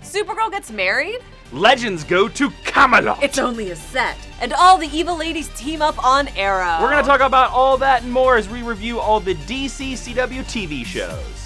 Supergirl gets married? Legends go to Camelot. It's only a set. And all the evil ladies team up on Arrow. We're going to talk about all that and more as we review all the DCCW TV shows.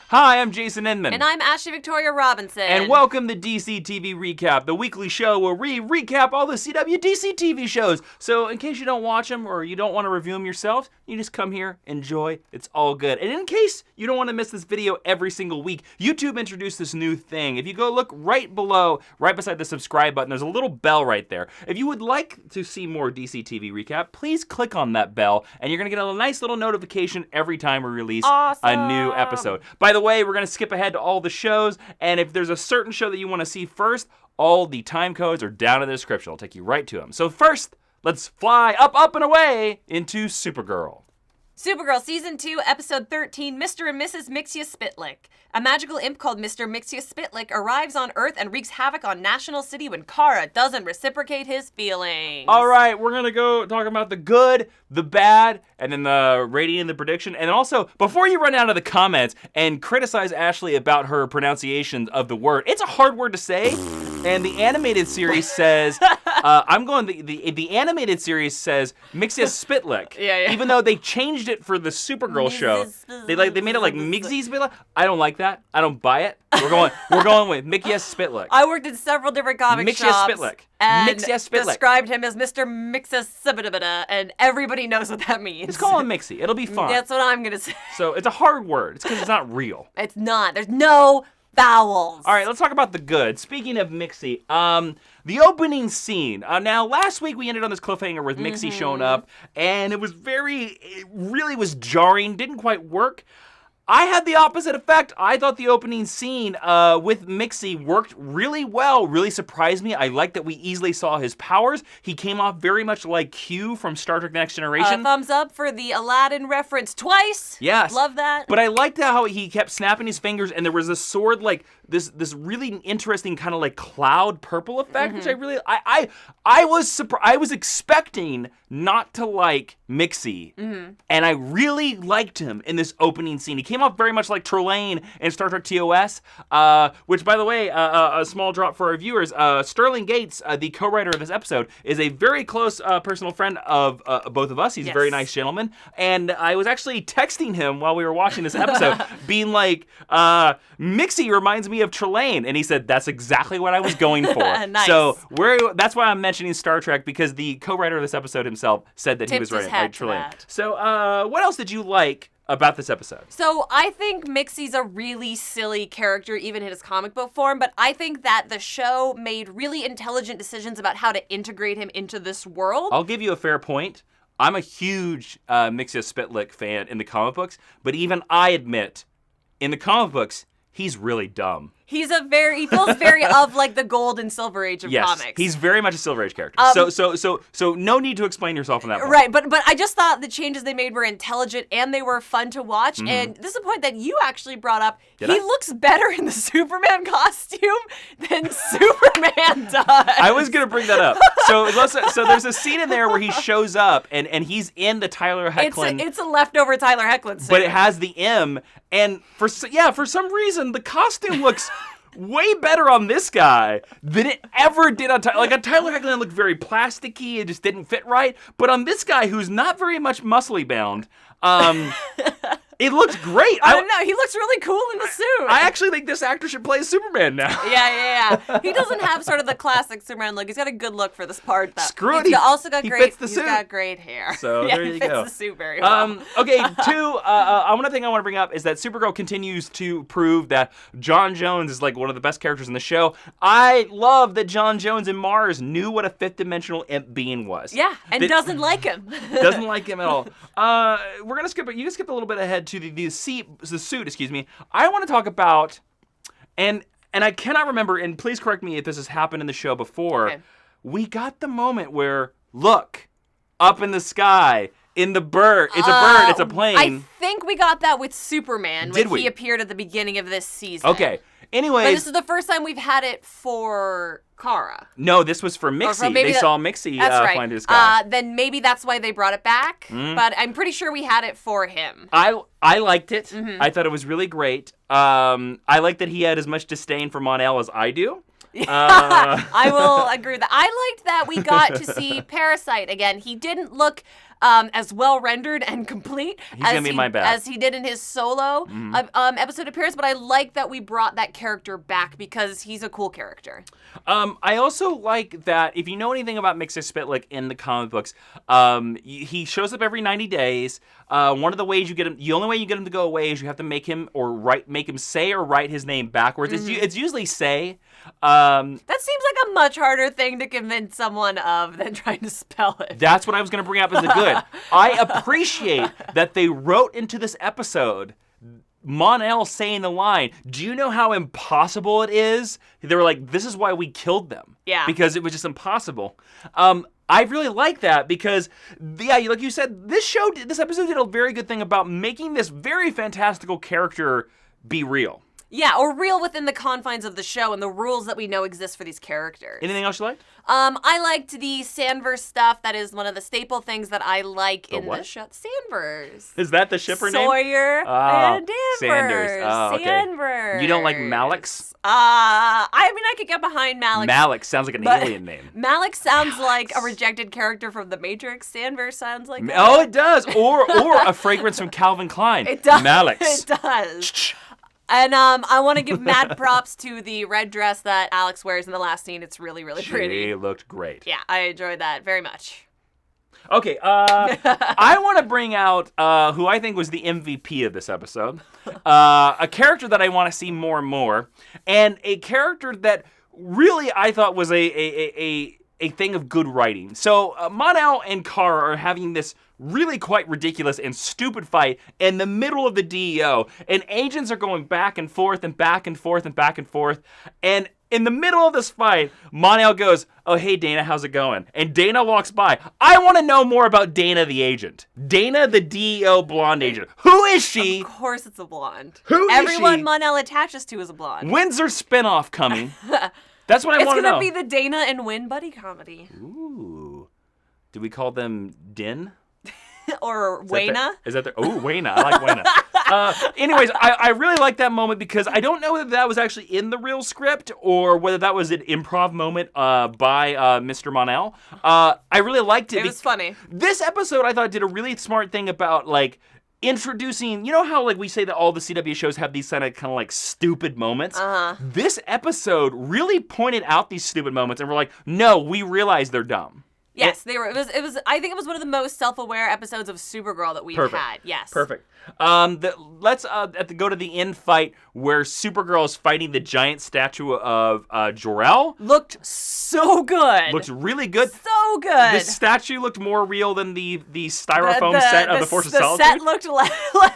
Hi, I'm Jason Inman. And I'm Ashley Victoria Robinson. And welcome to DCTV Recap, the weekly show where we recap all the CW DCTV shows. So in case you don't watch them or you don't want to review them yourself, you just come here, enjoy, it's all good. And in case you don't want to miss this video every single week, YouTube introduced this new thing. If you go look right below, right beside the subscribe button, there's a little bell right there. If you would like to see more DCTV Recap, please click on that bell and you're going to get a nice little notification every time we release a new episode. By the way, we're going to skip ahead to all the shows, and if there's a certain show that you want to see first, all the time codes are down in the description. I'll take you right to them. So first, let's fly up, and away into Supergirl. Supergirl Season 2, Episode 13, Mr. and Mrs. Mixia Spitlick. A magical imp called Mr. Mixia Spitlick arrives on Earth and wreaks havoc on National City when Kara doesn't reciprocate his feelings. All right, we're going to go talk about the good, the bad, and then the rating and the prediction. And also, before you run out of the comments and criticize Ashley about her pronunciation of the word, it's a hard word to say. And the animated series says, the animated series says Mixia Spitlick. Yeah. Even though they changed it for the Supergirl show. They made it like Mixie Spitlick. I don't like that. I don't buy it. We're going with Mixia Spitlick. I worked in several different comic shops. Spitlick. And Mixia Spitlick. Described him as Mr. Mixa Sibidabida, and everybody knows what that means. Just call him Mixie. It'll be fun. That's what I'm gonna say. So it's a hard word. It's because it's not real. It's not. There's no vowels. All right, let's talk about the good. Speaking of Mixie, the opening scene. Now, last week we ended on this cliffhanger with Mixie showing up, and it really was jarring. Didn't quite work. I had the opposite effect. I thought the opening scene with Mixie worked really well, really surprised me. I liked that we easily saw his powers. He came off very much like Q from Star Trek Next Generation. Thumbs up for the Aladdin reference twice. Yes. Love that. But I liked how he kept snapping his fingers and there was a sword like this really interesting kind of like cloud purple effect, which I really, I was expecting not to like Mixie, and I really liked him in this opening scene. He came off very much like Trelane in Star Trek TOS, which, by the way, a small drop for our viewers, Sterling Gates, the co-writer of this episode, is a very close personal friend of both of us. He's a very nice gentleman, and I was actually texting him while we were watching this episode, being like, Mixie reminds me of Trelane, and he said, that's exactly what I was going for. Nice. So that's why I'm mentioning Star Trek, because the co-writer of this episode himself said that he was right, like Trelane. So what else did you like about this episode? So I think Mixie's a really silly character, even in his comic book form, but I think that the show made really intelligent decisions about how to integrate him into this world. I'll give you a fair point. I'm a huge Mixia Spitlick fan in the comic books, but even I admit, in the comic books, he's really dumb. He feels very of like the gold and silver age of comics. Yes, he's very much a Silver Age character. So no need to explain yourself on that point. Right, but I just thought the changes they made were intelligent and they were fun to watch. And this is a point that you actually brought up. He looks better in the Superman costume than Superman does. I was gonna bring that up. So there's a scene in there where he shows up and he's in the Tyler Hoechlin. It's a leftover Tyler Hoechlin suit. But it has the M, and for some reason the costume looks way better on this guy than it ever did on Tyler. Like on Tyler Hoechlin, looked very plasticky. It just didn't fit right. But on this guy, who's not very much muscly bound, it looks great. I don't know. He looks really cool in the suit. I actually think this actor should play Superman now. Yeah. He doesn't have sort of the classic Superman look. He's got a good look for this part, though. Screw it. He's also got fits the he's suit. got great hair. So there you go. He fits the suit very well. Okay, one thing I want to bring up is that Supergirl continues to prove that John Jones is like one of the best characters in the show. I love that John Jones in Mars knew what a fifth-dimensional imp being was. Yeah, and doesn't like him. Doesn't like him at all. We're gonna skip it. You can skip a little bit ahead to the suit. Excuse me. I want to talk about, and I cannot remember. And please correct me if this has happened in the show before. Okay. We got the moment where look up in the sky. In the bird. It's a bird. It's a plane. I think we got that with Superman Did when we? he appeared at the beginning of this season. Okay. Anyways. But this is the first time we've had it for Kara. No, this was for Mixie. They saw Mixie flying through the sky. Then maybe that's why they brought it back. But I'm pretty sure we had it for him. I liked it. I thought it was really great. I like that he had as much disdain for Mon-El as I do. I will agree with that. I liked that we got to see Parasite again. He didn't look as well rendered and complete as he did in his solo episode appearance, but I like that we brought that character back because he's a cool character. I also like that if you know anything about Mixer Spitlick in the comic books, he shows up every 90 days. One of the ways you get him, the only way you get him to go away is you have to make him say or write his name backwards. It's usually say. That seems like a much harder thing to convince someone of than trying to spell it. That's what I was going to bring up as a good. I appreciate that they wrote into this episode Mon-El saying the line, do you know how impossible it is? They were like, this is why we killed them. Yeah. Because it was just impossible. I really like that because, yeah, like you said, this episode did a very good thing about making this very fantastical character be real. Yeah, or real within the confines of the show and the rules that we know exist for these characters. Anything else you liked? I liked the Sandverse stuff. That is one of the staple things that I like in the show. Sandverse. Is that the shipper name? Sawyer and Danvers. Sanders. Oh, okay. Sandverse. You don't like Malix? I could get behind Malix. Malix sounds like an alien name. Malix sounds like a rejected character from The Matrix. Sandverse sounds like that. Oh, it does. Or a fragrance from Calvin Klein. It does. Malix. It does. And I want to give mad props to the red dress that Alex wears in the last scene. It's really, really pretty. She looked great. Yeah, I enjoyed that very much. Okay, I want to bring out who I think was the MVP of this episode. A character that I want to see more and more. And a character that really I thought was a thing of good writing. So Mon-El and Kara are having this really quite ridiculous and stupid fight in the middle of the DEO, and agents are going back and forth and back and forth and back and forth, and in the middle of this fight, Mon-El goes, oh, hey, Dana, how's it going? And Dana walks by. I want to know more about Dana the agent. Dana the DEO blonde agent. Who is she? Of course it's a blonde. Who is she? Everyone Mon-El attaches to is a blonde. When's her spinoff coming? That's what I want to know. It's going to be the Dana and Win buddy comedy. Ooh. Do we call them Din? Or Wayna? Is that oh, Wayna. I like Wayna. Anyways, I really like that moment because I don't know whether that was actually in the real script or whether that was an improv moment by Mr. Mon-El. I really liked it. It was funny. This episode, I thought, did a really smart thing about, like, introducing, you know how, like, we say that all the CW shows have these kind of like stupid moments? This episode really pointed out these stupid moments and we're like, no, we realize they're dumb. Yes, they were. It was. I think it was one of the most self-aware episodes of Supergirl that we've had. Yes. Perfect. Let's go to the end fight where Supergirl is fighting the giant statue of Jor-El. Looked so good. Looked really good. So good. This statue looked more real than the styrofoam set of the Force of Solitude. The set looked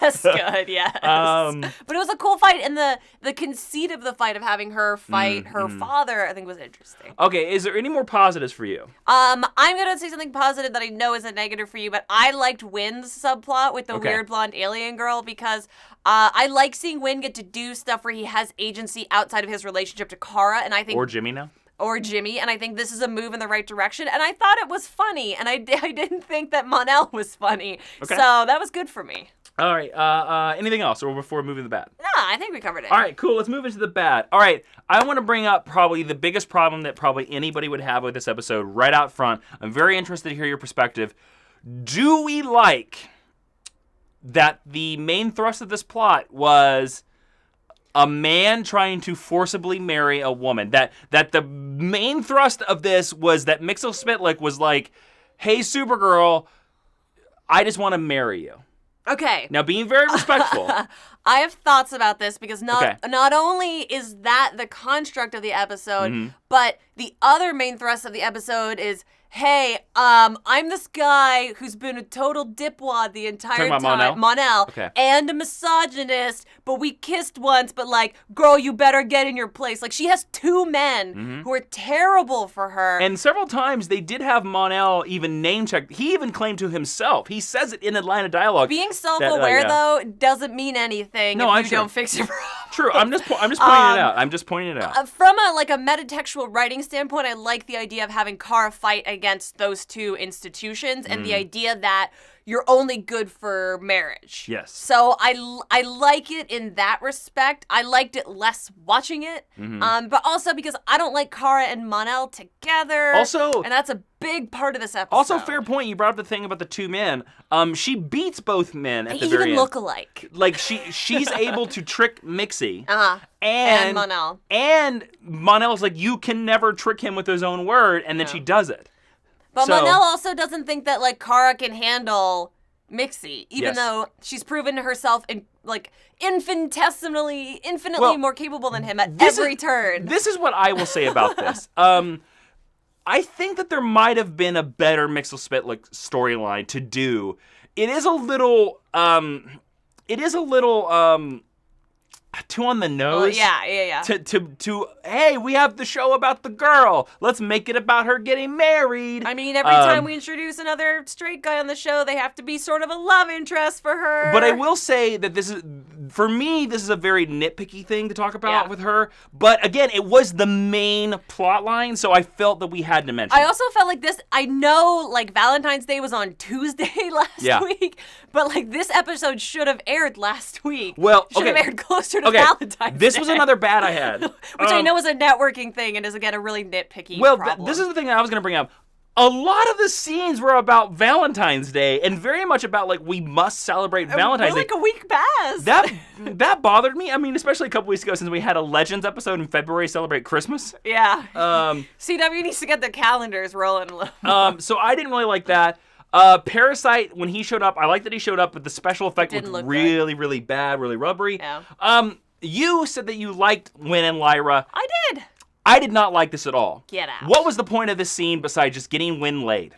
less good. Yes. But it was a cool fight, and the conceit of the fight of having her fight her father, I think, was interesting. Okay, is there any more positives for you? I'm gonna say something positive that I know is a negative for you, but I liked Wynn's subplot with the weird blonde alien girl because I like seeing Wynn get to do stuff where he has agency outside of his relationship to Kara, and I think Jimmy now. Or Jimmy, and I think this is a move in the right direction, and I thought it was funny, and I didn't think that Mon-El was funny, so that was good for me. All right, anything else, or before moving to the bad? Nah, I think we covered it. All right, cool, let's move into the bad. All right, I want to bring up probably the biggest problem that probably anybody would have with this episode right out front. I'm very interested to hear your perspective. Do we like that the main thrust of this plot was a man trying to forcibly marry a woman? That the main thrust of this was that Mixel Spitlick was like, hey, Supergirl, I just want to marry you. Okay. Now, being very respectful. I have thoughts about this because not only is that the construct of the episode, but the other main thrust of the episode is hey, I'm this guy who's been a total dipwad the entire Talking time. about Mon-El? Okay. And a misogynist, but we kissed once, but like, girl, you better get in your place. Like, she has two men who are terrible for her. And several times they did have Mon-El even name-checked. He even claimed to himself. He says it in a line of dialogue. Being self-aware, though, doesn't mean anything if you don't fix your problem. True. I'm just pointing it out. I'm just pointing it out. From a metatextual writing standpoint, I like the idea of having Kara fight against those two institutions and the idea that you're only good for marriage. Yes. So I like it in that respect. I liked it less watching it, but also because I don't like Kara and Mon-El together. Also, and that's a big part of this episode. Also, fair point. You brought up the thing about the two men. She beats both men at the very end. They even look alike. Like she's able to trick Mixie. And Mon-El. And Mon-El's like, you can never trick him with his own word, and then she does it. But Mon-El also doesn't think that like Kara can handle Mixie, even though she's proven to herself infinitely more capable than him at every turn. This is what I will say about this. I think that there might have been a better Mixel-Spitlick storyline to do. It is a little too on the nose. Yeah. To hey, we have the show about the girl. Let's make it about her getting married. I mean, every time we introduce another straight guy on the show, they have to be sort of a love interest for her. But I will say that this is, for me, this is a very nitpicky thing to talk about with her. But again, it was the main plot line, so I felt that we had to mention it. I also felt like this, I know like Valentine's Day was on Tuesday last week, but like this episode should have aired last week. Well, should have aired closer to Valentine's Day. This was another bad I had. Which I know is a networking thing and is, again, a really nitpicky problem. This is the thing that I was going to bring up. A lot of the scenes were about Valentine's Day and very much about, like, we must celebrate Valentine's Day. Like a week past. That bothered me. I mean, especially a couple weeks ago since we had a Legends episode in February celebrate Christmas. Yeah. CW needs to get the calendars rolling a little. So I didn't really like that. Parasite, when he showed up, I like that he showed up, but the special effect looked really, really bad, really rubbery. Yeah. You said that you liked Wynn and Lyra. I did. I did not like this at all. Get out. What was the point of this scene besides just getting Wynn laid?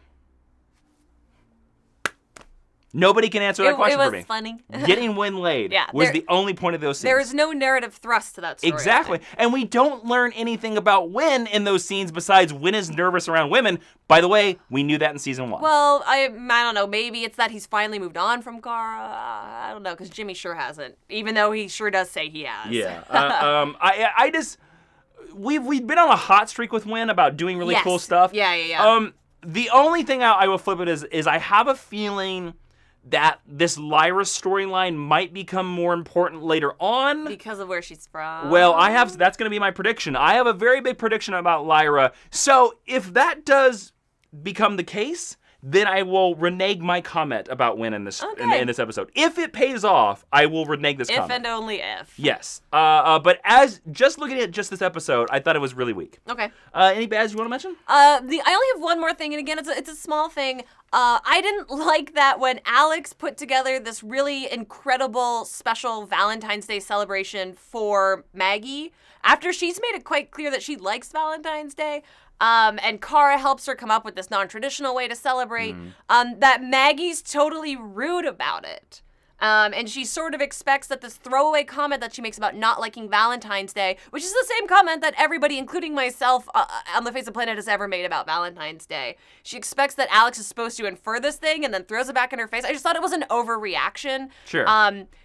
Nobody can answer that question for me. It was funny. Getting Wynn laid was the only point of those scenes. There is no narrative thrust to that story. Exactly. And we don't learn anything about Wynn in those scenes besides Wynn is nervous around women. By the way, we knew that in season 1. Well, I don't know. Maybe it's that he's finally moved on from Kara. I don't know, because Jimmy sure hasn't. Even though he sure does say he has. Yeah. I just... We've been on a hot streak with Wynn about doing really cool stuff. Yeah. The only thing I will flip it is I have a feeling that this Lyra storyline might become more important later on. Because of where she's from. Well, that's going to be my prediction. I have a very big prediction about Lyra. So if that does become the case, then I will renege my comment about Wynn in this in this episode. If it pays off, I will renege this comment. If and only if. Yes. But as just looking at just this episode, I thought it was really weak. Okay. Any bads you want to mention? I only have one more thing, and again, it's a small thing. I didn't like that when Alex put together this really incredible special Valentine's Day celebration for Maggie, after she's made it quite clear that she likes Valentine's Day, and Kara helps her come up with this non-traditional way to celebrate, that Maggie's totally rude about it. And she sort of expects that this throwaway comment that she makes about not liking Valentine's Day, which is the same comment that everybody, including myself, on the face of the planet has ever made about Valentine's Day. She expects that Alex is supposed to infer this thing and then throws it back in her face. I just thought it was an overreaction. Sure.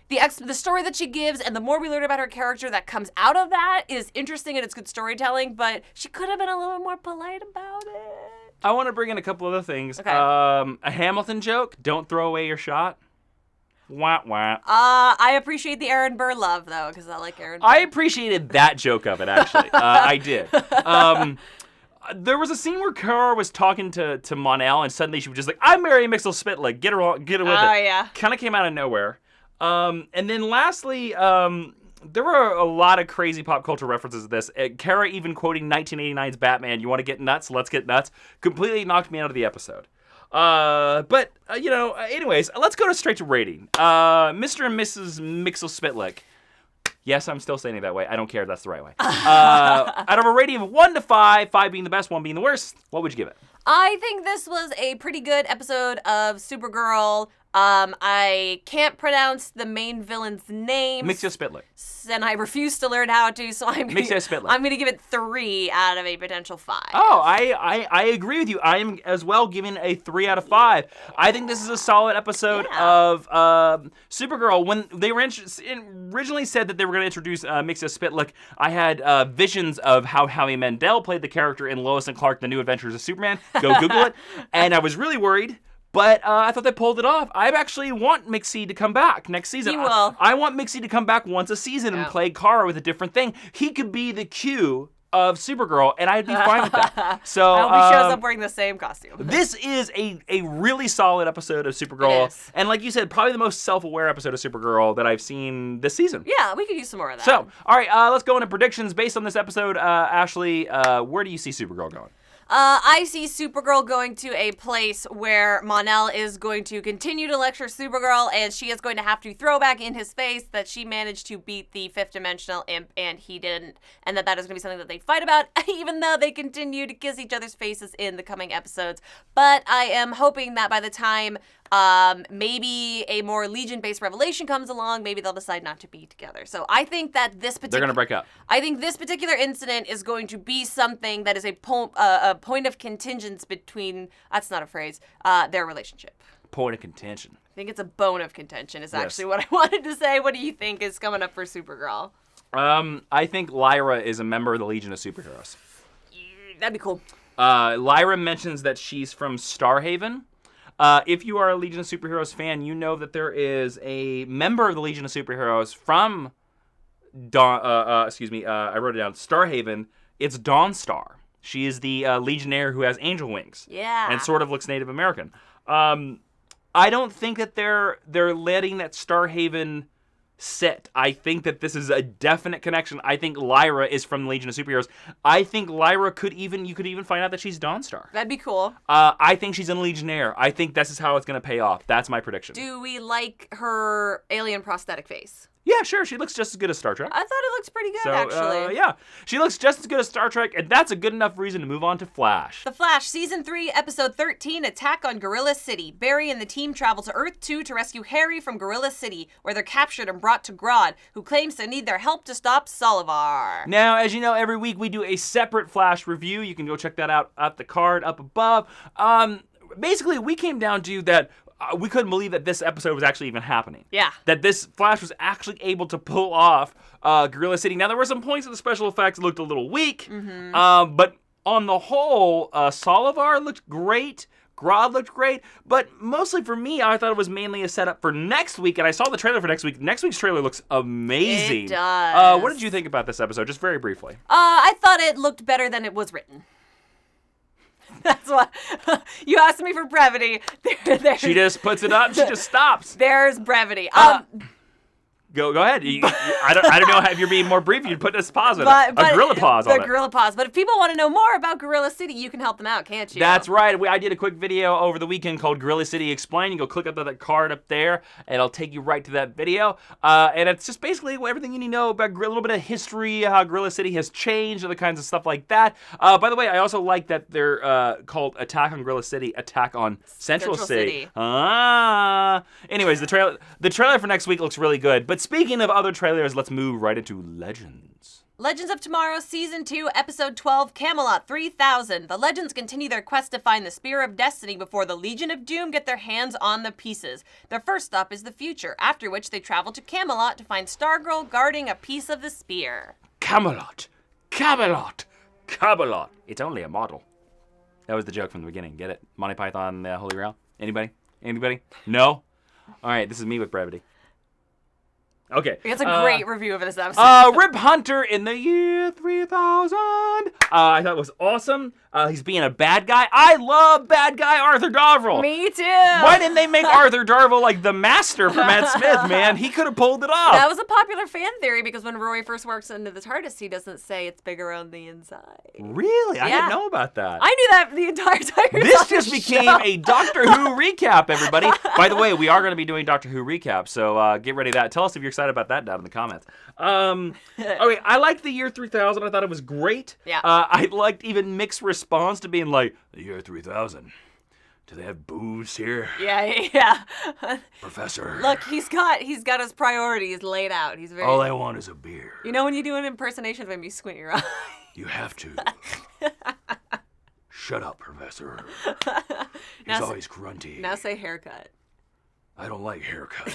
The story that she gives and the more we learn about her character that comes out of that is interesting and it's good storytelling, but she could have been a little more polite about it. I want to bring in a couple other things. Okay. A Hamilton joke, don't throw away your shot. Wah, wah. I appreciate the Aaron Burr love, though, because I like Aaron Burr. I appreciated that joke of it, actually. I did. There was a scene where Kara was talking to Mon-El, and suddenly she was just like, I'm Mary Mixel-Spitlick, get her with it. Oh, yeah. Kind of came out of nowhere. And then lastly, there were a lot of crazy pop culture references to this. Kara even quoting 1989's Batman, you want to get nuts? Let's get nuts. Completely knocked me out of the episode. Anyways, let's go straight to rating. Mr. and Mrs. Mixel-Spitlick. Yes, I'm still saying it that way. I don't care if that's the right way. Out of a rating of 1 to 5, 5 being the best, 1 being the worst, what would you give it? I think this was a pretty good episode of Supergirl. I can't pronounce the main villain's name. Mixia Spitlick. And I refuse to learn how to, so I'm going to give it 3 out of a potential 5. Oh, I agree with you. I am as well giving a 3 out of 5. I think this is a solid episode of Supergirl. When they were originally said that they were going to introduce Mixia Spitlick, I had visions of how Howie Mandel played the character in Lois and Clark: The New Adventures of Superman. Go Google it. And I was really worried. But I thought they pulled it off. I actually want Mixie to come back next season. He will. I want Mixie to come back once a season and play Kara with a different thing. He could be the Q of Supergirl, and I'd be fine with that. So I hope he shows up wearing the same costume. This is a really solid episode of Supergirl. It is. And like you said, probably the most self-aware episode of Supergirl that I've seen this season. Yeah, we could use some more of that. So, all right, let's go into predictions based on this episode. Ashley, where do you see Supergirl going? I see Supergirl going to a place where Mon-El is going to continue to lecture Supergirl, and she is going to have to throw back in his face that she managed to beat the fifth-dimensional imp and he didn't, and that is going to be something that they fight about, even though they continue to kiss each other's faces in the coming episodes. But I am hoping that by the time maybe a more Legion-based revelation comes along, maybe they'll decide not to be together. So I think that they're going to break up. I think this particular incident is going to be something that is a point of contingence between, that's not a phrase, their relationship. Point of contention. I think it's a bone of contention is actually what I wanted to say. What do you think is coming up for Supergirl? I think Lyra is a member of the Legion of Superheroes. That'd be cool. Lyra mentions that she's from Starhaven. If you are a Legion of Superheroes fan, you know that there is a member of the Legion of Superheroes from I wrote it down, Starhaven. It's Dawnstar. She is the Legionnaire who has angel wings. Yeah. And sort of looks Native American. I don't think that they're letting that Starhaven sit. I think that this is a definite connection. I think Lyra is from the Legion of Superheroes. I think Lyra you could even find out that she's Dawnstar. That'd be cool. I think she's a Legionnaire. I think this is how it's going to pay off. That's my prediction. Do we like her alien prosthetic face? Yeah, sure. She looks just as good as Star Trek. I thought it looks pretty good, actually. Yeah. She looks just as good as Star Trek, and that's a good enough reason to move on to Flash. The Flash, Season 3, Episode 13, Attack on Gorilla City. Barry and the team travel to Earth 2 to rescue Harry from Gorilla City, where they're captured and brought to Grodd, who claims to need their help to stop Solivar. Now, as you know, every week we do a separate Flash review. You can go check that out at the card up above. Basically, we came down to that we couldn't believe that this episode was actually even happening. Yeah. That this Flash was actually able to pull off Gorilla City. Now, there were some points of the special effects that looked a little weak, but on the whole, Solivar looked great. Grodd looked great, but mostly for me, I thought it was mainly a setup for next week, and I saw the trailer for next week. Next week's trailer looks amazing. It does. What did you think about this episode, just very briefly? I thought it looked better than it was written. That's what you asked me for brevity. She just puts it up. She just stops. There's brevity. Go ahead. I don't know if you're being more brief. You'd put this pause on it. A gorilla pause on it. The gorilla pause. But if people want to know more about Gorilla City, you can help them out, can't you? That's right. I did a quick video over the weekend called Gorilla City Explained. You go click up that card up there, and it'll take you right to that video. And it's just basically everything you need to know about a little bit of history, how Gorilla City has changed, other kinds of stuff like that. By the way, I also like that they're called Attack on Gorilla City, Attack on Central City. Anyways, the trailer for next week looks really good. But speaking of other trailers, let's move right into Legends. Legends of Tomorrow, Season 2, Episode 12, Camelot 3000. The Legends continue their quest to find the Spear of Destiny before the Legion of Doom get their hands on the pieces. Their first stop is the future, after which they travel to Camelot to find Stargirl guarding a piece of the spear. Camelot! Camelot! Camelot! It's only a model. That was the joke from the beginning. Get it? Monty Python, Holy Grail? Anybody? Anybody? No? All right, this is me with brevity. Okay. It's a great review of this episode. Rip Hunter in the year 3000. I thought it was awesome. He's being a bad guy. I love bad guy Arthur Darvill. Me too. Why didn't they make Arthur Darvill like the master for Matt Smith, man? He could have pulled it off. That was a popular fan theory because when Roy first works into the TARDIS, he doesn't say it's bigger on the inside. Really? I didn't know about that. I knew that the entire time. This just became a Doctor Who recap, everybody. By the way, we are going to be doing Doctor Who recap, so get ready for that. Tell us if you're excited about that down in the comments. Okay, I liked the year 3000. I thought it was great. Yeah. I liked even Mick's response to being like, the year 3000. Do they have booze here? Yeah. Professor. Look, he's got his priorities laid out. He's very. All I want is a beer. You know when you do an impersonation of him, you squint your eye. You have to. Shut up, Professor. He's Now always grunty. Now say haircut. I don't like haircut.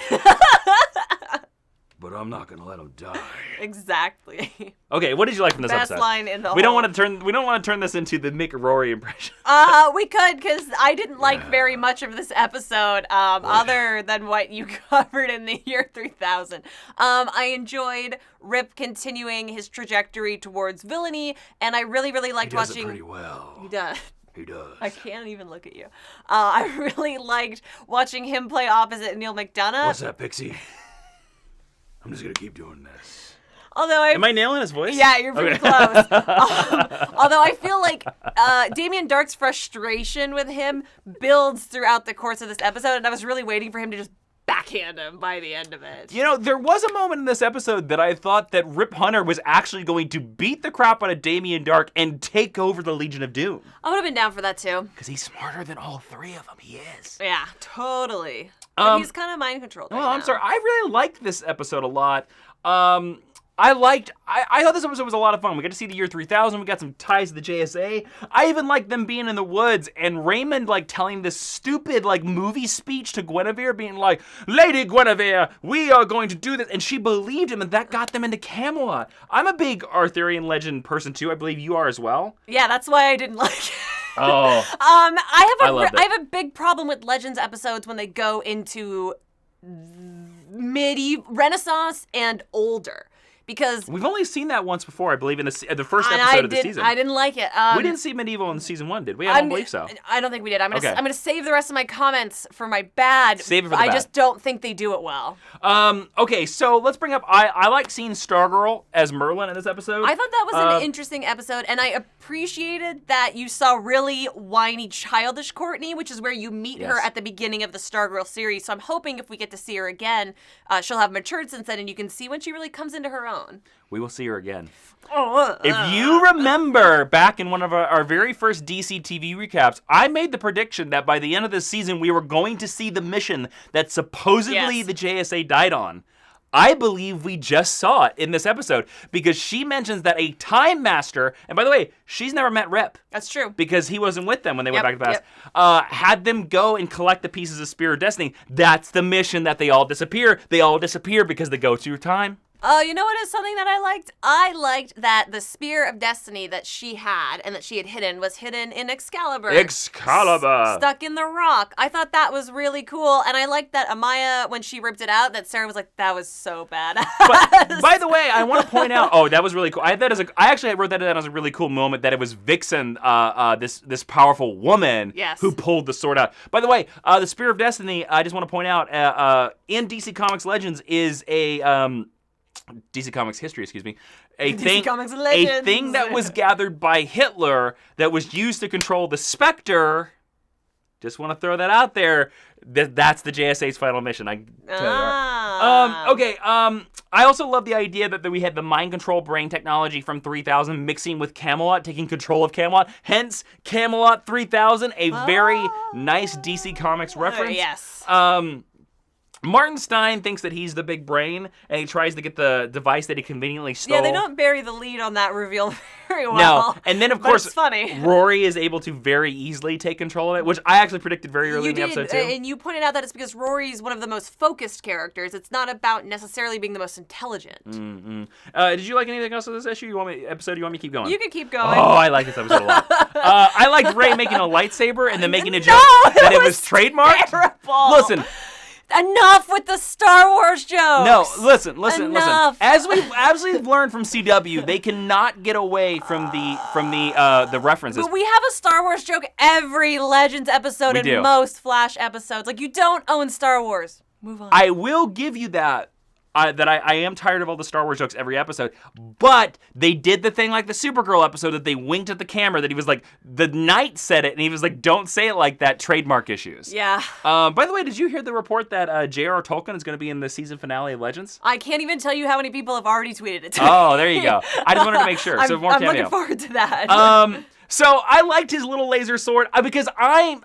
But I'm not gonna let him die. Exactly. Okay, what did you like from this Best episode? line in the We don't want to turn this into the Mick Rory impression. We could, because I didn't like very much of this episode, other than what you covered in the year 3000. I enjoyed Rip continuing his trajectory towards villainy, and I really, really liked watching. He does it pretty well. He does. He does. I can't even look at you. I really liked watching him play opposite Neil McDonough. What's that, Pixie? I'm just gonna keep doing this. Am I nailing his voice? Yeah, you're pretty close. Although I feel like Damien Dark's frustration with him builds throughout the course of this episode, and I was really waiting for him to just backhand him by the end of it. You know, there was a moment in this episode that I thought that Rip Hunter was actually going to beat the crap out of Damien Dark and take over the Legion of Doom. I would have been down for that too. Because he's smarter than all three of them. He is. Yeah, totally. But he's kind of mind controlled right now. I'm sorry. I really liked this episode a lot. I thought this episode was a lot of fun. We got to see the year 3000. We got some ties to the JSA. I even liked them being in the woods and Raymond like telling this stupid like movie speech to Guinevere, being like, Lady Guinevere, we are going to do this. And she believed him, and that got them into Camelot. I'm a big Arthurian legend person too. I believe you are as well. Yeah, that's why I didn't like it. Oh. I have a big problem with Legends episodes when they go into medieval, Renaissance, and older. Because we've only seen that once before, I believe, in the first episode of the season. I didn't like it. We didn't see medieval in season 1, did we? I don't believe so. I don't think we did. I'm gonna save the rest of my comments for my bad. Save it for the bad. I just don't think they do it well. Okay, so let's bring up. I like seeing Stargirl as Merlin in this episode. I thought that was an interesting episode, and I appreciated that you saw really whiny, childish Courtney, which is where you meet her at the beginning of the Stargirl series. So I'm hoping if we get to see her again, she'll have matured since then, and you can see when she really comes into her own. We will see her again. If you remember back in one of our very first DCTV recaps, I made the prediction that by the end of this season, we were going to see the mission that supposedly the JSA died on. I believe we just saw it in this episode because she mentions that a Time Master, and by the way, she's never met Rip. That's true. Because he wasn't with them when they went back to the past. Had them go and collect the pieces of Spear of Destiny. That's the mission that they all disappear. They all disappear because they go through time. You know what is something that I liked? I liked that the Spear of Destiny that she had and that she had hidden was hidden in Excalibur. Stuck in the rock. I thought that was really cool, and I liked that Amaya, when she ripped it out, that Sarah was like, that was so bad. But, by the way, I want to point out, that was really cool. I actually wrote that down as a really cool moment, that it was Vixen, this powerful woman, who pulled the sword out. By the way, the Spear of Destiny, I just want to point out, in DC Comics Legends is a... DC Comics history, excuse me. A thing that was gathered by Hitler that was used to control the Spectre. Just want to throw that out there. That's the JSA's final mission. I tell you. I also love the idea that we had the mind control brain technology from 3000 mixing with Camelot, taking control of Camelot. Hence, Camelot 3000, a very nice DC Comics reference. Yes. Martin Stein thinks that he's the big brain, and he tries to get the device that he conveniently stole. Yeah, they don't bury the lead on that reveal very well. No, and then, of course, it's funny. Rory is able to very easily take control of it, which I actually predicted very early in the episode, too. And you pointed out that it's because Rory's one of the most focused characters. It's not about necessarily being the most intelligent. Mm-hmm. Did you like anything else of this issue? You want me to keep going? You can keep going. Oh, I like this episode a lot. I liked Ray making a lightsaber and then making a joke that it was trademarked. Terrible. Listen. Enough with the Star Wars jokes. No, listen. Enough. As we've learned from CW, they cannot get away from the references. But we have a Star Wars joke every Legends episode and most Flash episodes. Like, you don't own Star Wars. Move on. I will give you that. that I am tired of all the Star Wars jokes every episode, but they did the thing like the Supergirl episode that they winked at the camera that he was like, the Knight said it, and he was like, don't say it like that, trademark issues. Yeah. By the way, did you hear the report that J.R.R. Tolkien is going to be in the season finale of Legends? I can't even tell you how many people have already tweeted it to Oh, me. there you go. I just wanted to make sure. So more I'm cameo. looking forward to that. So I liked his little laser sword because I'm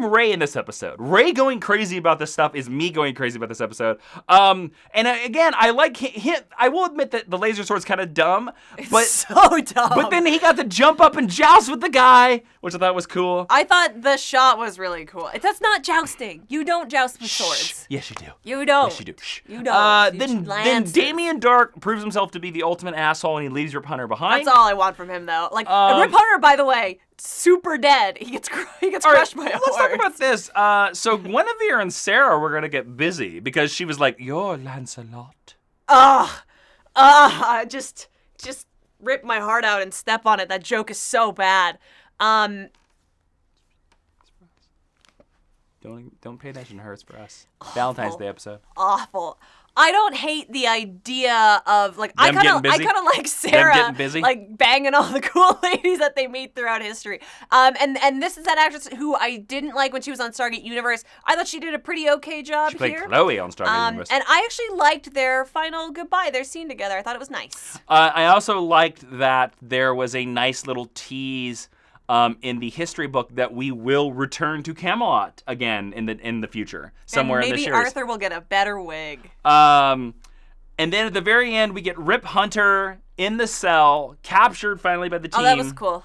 Ray in this episode. Ray going crazy about this stuff is me going crazy about this episode. Again, I like him. I will admit that the laser sword's kind of dumb, but it's so dumb. But then he got to jump up and joust with the guy, which I thought was cool. I thought the shot was really cool. That's not jousting. You don't joust with swords. Yes, you do. You don't. Yes, you do. Shh. You don't. Then Damien Dark proves himself to be the ultimate asshole, and he leaves Rip Hunter behind. That's all I want from him, though. Like Rip Hunter, by the way, super dead. He gets crushed by a horse. Let's talk about this. So Guinevere and Sarah were gonna get busy because she was like, "You're Lancelot." Just rip my heart out and step on it. That joke is so bad. Don't pay attention to her. It's for us. Valentine's Day episode. Awful. I don't hate the idea of like I kind of like Sarah getting busy? like banging all the cool ladies that they meet throughout history. And this is that actress who I didn't like when she was on Stargate Universe. I thought she did a pretty okay job She played here. Chloe on Stargate Universe. And I actually liked their final goodbye, their scene together. I thought it was nice. I also liked that there was a nice little tease in the history book that we will return to Camelot again in the future, somewhere in the series. Maybe Arthur will get a better wig. And then at the very end, we get Rip Hunter in the cell, captured finally by the team. Oh, that was cool.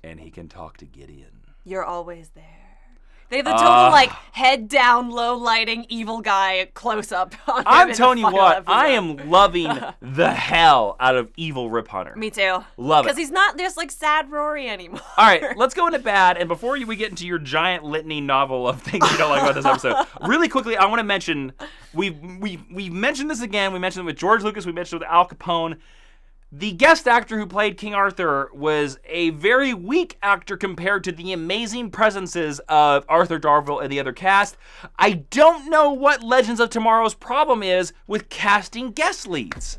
And he can talk to Gideon. You're always there. They have the total, like, head down, low lighting, evil guy close up on him. I'm telling you what, episode. I am loving the hell out of evil Rip Hunter. Me too. Love it. Because he's not just, like, sad Rory anymore. All right, let's go into bad. And before we get into your giant litany novel of things you don't like about this episode, really quickly, I want to mention, we've mentioned this again. We mentioned it with George Lucas. We mentioned it with Al Capone. The guest actor who played King Arthur was a very weak actor compared to the amazing presences of Arthur Darvill and the other cast. I don't know what Legends of Tomorrow's problem is with casting guest leads.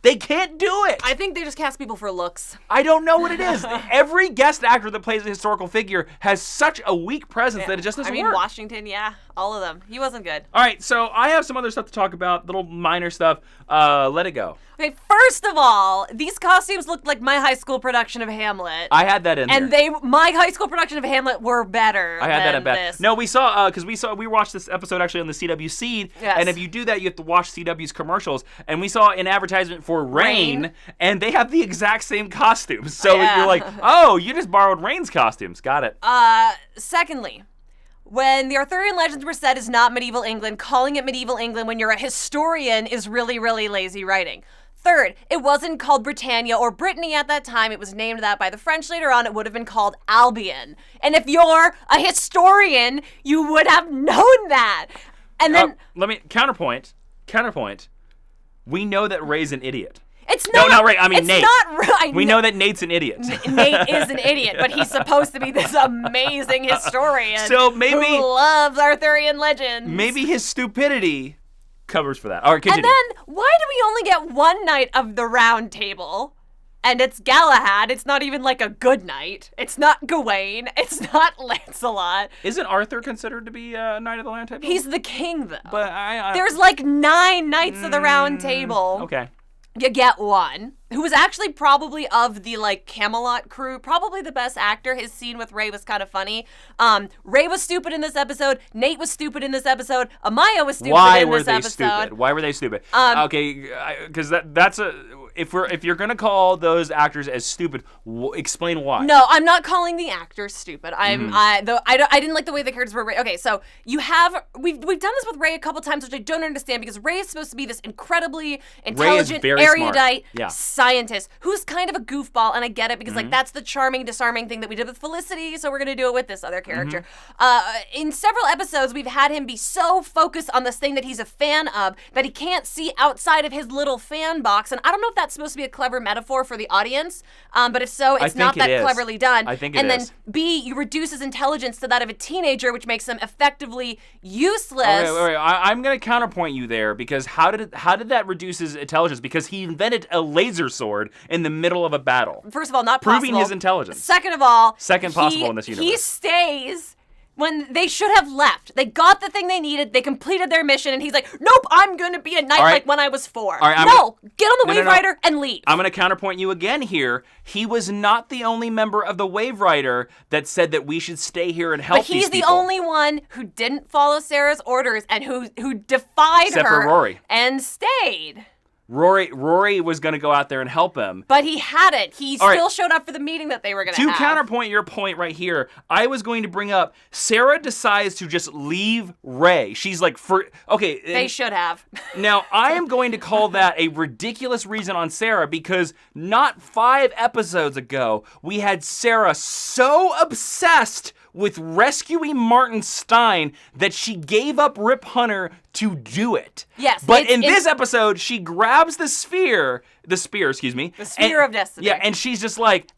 They can't do it. I think they just cast people for looks. I don't know what it is. Every guest actor that plays a historical figure has such a weak presence that it just doesn't work. Washington, yeah, all of them. He wasn't good. All right, so I have some other stuff to talk about, little minor stuff. Let it go. Okay, first of all, these costumes looked like my high school production of Hamlet. I had that in there. And my high school production of Hamlet were better. I had that in than bad. this. No, we saw we watched this episode actually on the CW Seed, Yes. and if you do that, you have to watch CW's commercials. And we saw an advertisement for Rain, and they have the exact same costumes. So Yeah. you're like, oh, you just borrowed Rain's costumes. Got it. Secondly, when the Arthurian legends were set as not medieval England, calling it medieval England when you're a historian is really, really lazy writing. Third, it wasn't called Britannia or Brittany at that time. It was named that by the French later on. It would have been called Albion. And if you're a historian, you would have known that. And then... let me... Counterpoint. We know that Ray's an idiot. It's not... No, not Ray. I mean, Nate. It's not right. We know that Nate's an idiot. Nate is an idiot, but he's supposed to be this amazing historian So maybe... who loves Arthurian legends. Maybe his stupidity covers for that. All right, continue. And then, why do we only get one night of the round table? And it's Galahad. It's not even like a good night. It's not Gawain. It's not Lancelot. Isn't Arthur considered to be a knight of the round table? He's the king, though. But There's like 9 knights of the round table. Okay. You get one, who was actually probably of the, like, Camelot crew, probably the best actor. His scene with Ray was kind of funny. Ray was stupid in this episode. Nate was stupid in this episode. Amaya was stupid in this episode. Why were they stupid? Okay, because that's a... If you're gonna call those actors as stupid, explain why. No, I'm not calling the actors stupid. I didn't like the way the characters were. Okay, so we've done this with Ray a couple times, which I don't understand because Ray is supposed to be this incredibly intelligent, erudite scientist who's kind of a goofball, and I get it because like that's the charming, disarming thing that we did with Felicity, so we're gonna do it with this other character. In several episodes, we've had him be so focused on this thing that he's a fan of that he can't see outside of his little fan box, and I don't know if that's that's supposed to be a clever metaphor for the audience. But if so, it's not that cleverly done. I think it is. And then B, you reduce his intelligence to that of a teenager, which makes him effectively useless. Wait. I'm going to counterpoint you there, because how did that reduce his intelligence? Because he invented a laser sword in the middle of a battle. First of all, not proving possible. his intelligence. Second of all, second possible in this universe. He stays when they should have left. They got the thing they needed. They completed their mission, and he's like, "Nope, I'm going to be a knight like when I was 4." All right, Get on the Wave Rider and leave. I'm going to counterpoint you again here. He was not the only member of the Wave Rider that said that we should stay here and help these people. But he's the only one who didn't follow Sarah's orders and who defied Except her for Rory. and stayed. Rory was going to go out there and help him. But he hadn't. He still showed up for the meeting that they were going to have. To counterpoint your point right here, I was going to bring up, Sarah decides to just leave Ray. She's like, okay. They should have. Now, I am going to call that a ridiculous reason on Sarah, because not 5 episodes ago, we had Sarah so obsessed with rescuing Martin Stein that she gave up Rip Hunter to do it. Yes. But in this episode, she grabs the spear, excuse me. The spear of destiny. Yeah, and she's just like,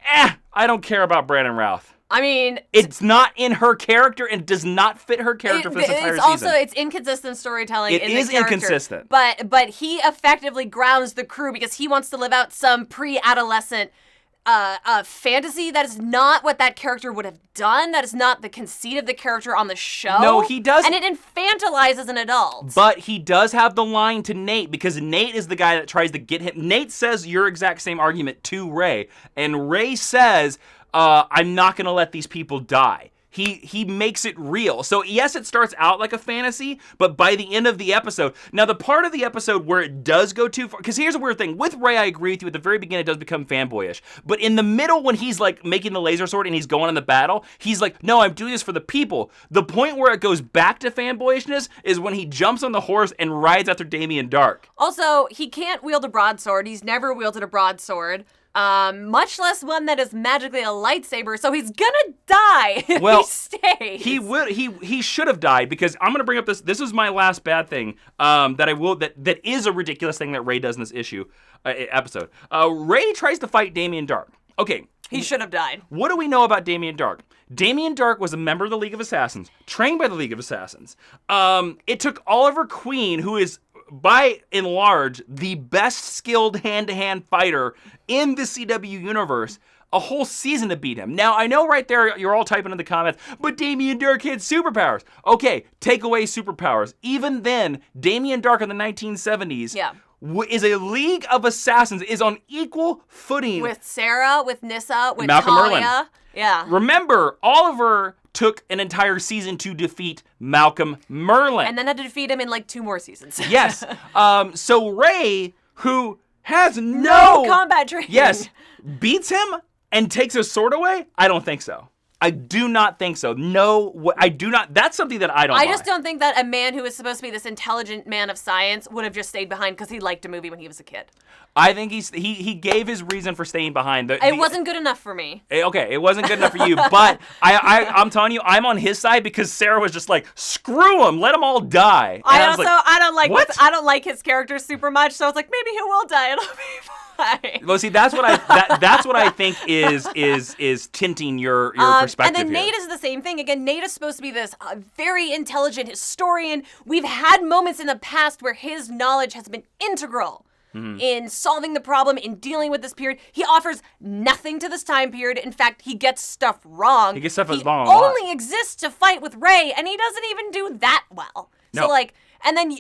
I don't care about Brandon Routh. I mean, it's not in her character and does not fit her character for this entire season. It's inconsistent storytelling. It is inconsistent. But he effectively grounds the crew because he wants to live out some pre-adolescent fantasy. That is not what that character would have done. That is not the conceit of the character on the show. No, he does. And it infantilizes an adult. But he does have the line to Nate, because Nate is the guy that tries to get him. Nate says your exact same argument to Ray. And Ray says, I'm not going to let these people die. He makes it real. So yes, it starts out like a fantasy, but by the end of the episode, now the part of the episode where it does go too far, because here's a weird thing. With Ray, I agree with you. At the very beginning, it does become fanboyish. But in the middle, when he's like making the laser sword and he's going in the battle, he's like, no, I'm doing this for the people. The point where it goes back to fanboyishness is when he jumps on the horse and rides after Damien Dark. Also, he can't wield a broadsword. He's never wielded a broadsword. Much less one that is magically a lightsaber, so he's gonna die if he stays. He should have died, because I'm gonna bring up this is my last bad thing, that is a ridiculous thing that Ray does in this episode. Ray tries to fight Damien Dark. Okay. He should have died. What do we know about Damien Dark? Damien Dark was a member of the League of Assassins, trained by the League of Assassins. It took Oliver Queen, who is by and large the best skilled hand-to-hand fighter in the CW universe, a whole season to beat him. Now, I know right there you're all typing in the comments, but Damien Dark had superpowers. Okay, take away superpowers. Even then, Damien Dark in the 1970s is a League of Assassins, is on equal footing with Sarah, with Nyssa, with Malcolm Talia. Merlin. Yeah. Remember, Oliver took an entire season to defeat Malcolm Merlin. And then had to defeat him in like 2 more seasons. Yes. So Ray, who has no combat training. Yes. Beats him and takes his sword away? I don't think so. I do not think so. No, I do not. That's something that I don't buy. I just don't think that a man who is supposed to be this intelligent man of science would have just stayed behind because he liked a movie when he was a kid. I think he gave his reason for staying behind. It wasn't good enough for me. Okay, it wasn't good enough for you, but I'm telling you, I'm on his side, because Sarah was just like, screw him, let them all die. And I don't like his character super much, so I was like, maybe he will die. It'll be fine. Well, see, that's what I think is tinting your perspective. And then here. Nate is the same thing. Again, Nate is supposed to be this very intelligent historian. We've had moments in the past where his knowledge has been integral in solving the problem, in dealing with this period. He offers nothing to this time period. In fact, he gets stuff wrong. He gets stuff wrong a lot. He only exists to fight with Ray, and he doesn't even do that well. No. So, and then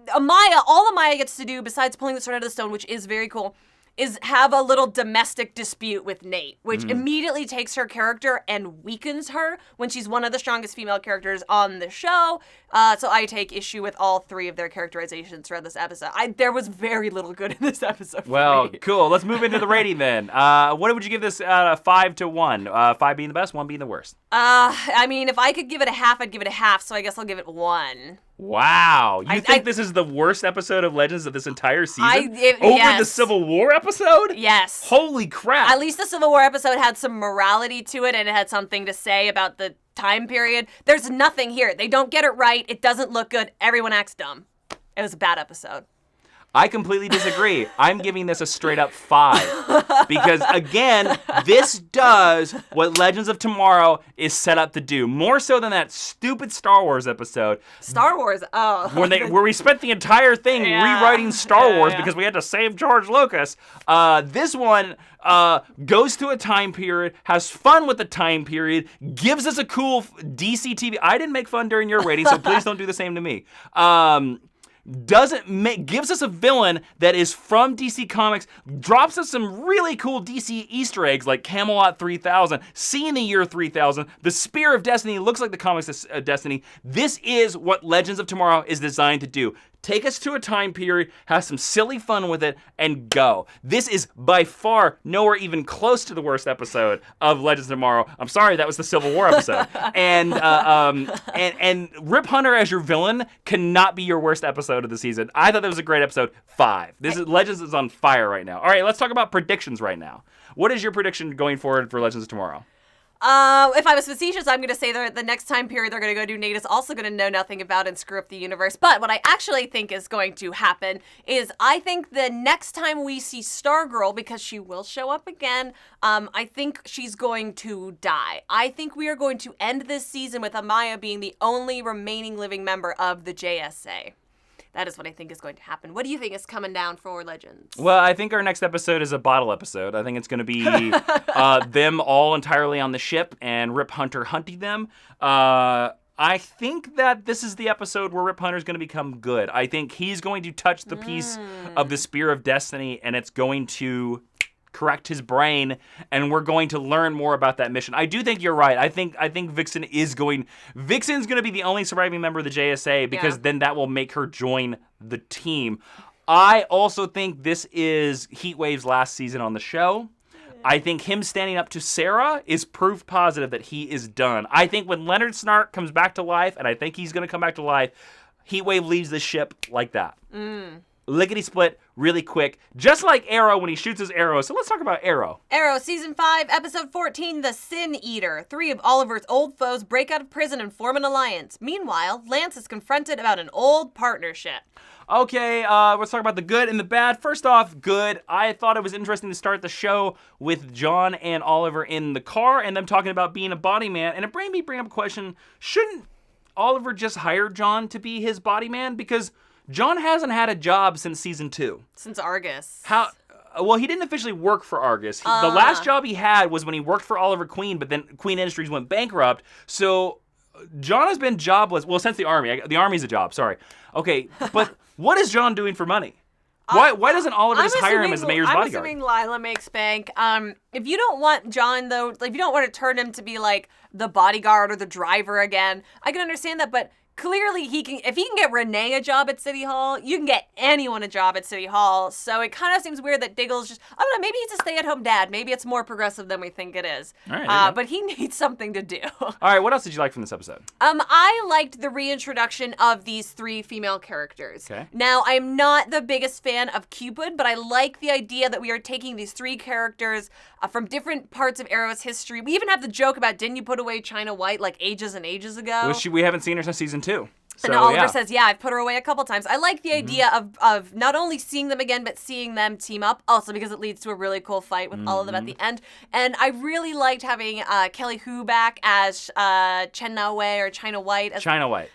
Amaya, all Amaya gets to do, besides pulling the sword out of the stone, which is very cool, is have a little domestic dispute with Nate, which immediately takes her character and weakens her when she's one of the strongest female characters on the show. So I take issue with all 3 of their characterizations throughout this episode. There was very little good in this episode for me. Cool. Let's move into the rating then. What would you give this 5 to 1? 5 being the best, 1 being the worst. I mean, if I could give it a half, I'd give it a half, so I guess I'll give it 1. Wow. You think this is the worst episode of Legends of this entire season? Over the Civil War episode? Yes. Holy crap. At least the Civil War episode had some morality to it, and it had something to say about the time period. There's nothing here. They don't get it right. It doesn't look good. Everyone acts dumb. It was a bad episode. I completely disagree. I'm giving this a straight up 5. Because, again, this does what Legends of Tomorrow is set up to do. More so than that stupid Star Wars episode. Star Wars, oh. Where we spent the entire thing rewriting Star Wars because we had to save George Lucas. This one goes to a time period, has fun with the time period, gives us a cool DCTV. I didn't make fun during your rating, so please don't do the same to me. Gives us a villain that is from DC Comics, drops us some really cool DC Easter eggs like Camelot 3000, seeing the year 3000, the Spear of Destiny looks like the comics of Destiny. This is what Legends of Tomorrow is designed to do. Take us to a time period, have some silly fun with it, and go. This is by far nowhere even close to the worst episode of Legends of Tomorrow. I'm sorry, that was the Civil War episode. and Rip Hunter as your villain cannot be your worst episode of the season. I thought that was a great episode. 5. Legends is on fire right now. All right, let's talk about predictions right now. What is your prediction going forward for Legends of Tomorrow? If I was facetious, I'm going to say that the next time period they're going to go do, Nate is also going to know nothing about and screw up the universe. But what I actually think is going to happen is I think the next time we see Stargirl, because she will show up again, I think she's going to die. I think we are going to end this season with Amaya being the only remaining living member of the JSA. That is what I think is going to happen. What do you think is coming down for Legends? Well, I think our next episode is a bottle episode. I think it's going to be them all entirely on the ship and Rip Hunter hunting them. I think that this is the episode where Rip Hunter is going to become good. I think he's going to touch the piece of the Spear of Destiny, and it's going to correct his brain, and we're going to learn more about that mission. I do think you're right. I think Vixen's going to be the only surviving member of the JSA because then that will make her join the team. I also think this is Heatwave's last season on the show. I think him standing up to Sarah is proof positive that he is done. I think when Leonard Snart comes back to life, and I think he's going to come back to life, Heatwave leaves the ship like that. Lickety-split, really quick, just like Arrow when he shoots his arrows. So let's talk about Arrow. Arrow, Season 5, Episode 14, The Sin Eater. 3 of Oliver's old foes break out of prison and form an alliance. Meanwhile, Lance is confronted about an old partnership. Okay, let's talk about the good and the bad. First off, good. I thought it was interesting to start the show with John and Oliver in the car and them talking about being a body man. And it made me bring up a question. Shouldn't Oliver just hire John to be his body man? Because John hasn't had a job since season 2. Since Argus. Well, he didn't officially work for Argus. The last job he had was when he worked for Oliver Queen, but then Queen Industries went bankrupt. So John has been jobless. Well, since the Army. The Army's a job, sorry. Okay, but what is John doing for money? Why doesn't Oliver just hire him as the mayor's bodyguard? I'm assuming Lila makes bank. If you don't want John, though, like, if you don't want to turn him to be like the bodyguard or the driver again, I can understand that, but clearly, if he can get Renee a job at City Hall, you can get anyone a job at City Hall. So it kind of seems weird that Diggle's just, I don't know, maybe he's a stay-at-home dad. Maybe it's more progressive than we think it is. All right, but he needs something to do. All right, what else did you like from this episode? I liked the reintroduction of these 3 female characters. Okay. Now, I'm not the biggest fan of Cupid, but I like the idea that we are taking these 3 characters from different parts of Arrow's history. We even have the joke about, didn't you put away China White like ages and ages ago? Well, we haven't seen her since season 2. So, and Oliver says, yeah, I've put her away a couple times. I like the idea of not only seeing them again, but seeing them team up, also because it leads to a really cool fight with all of them at the end. And I really liked having Kelly Hu back as Chen Na Wei, or China White.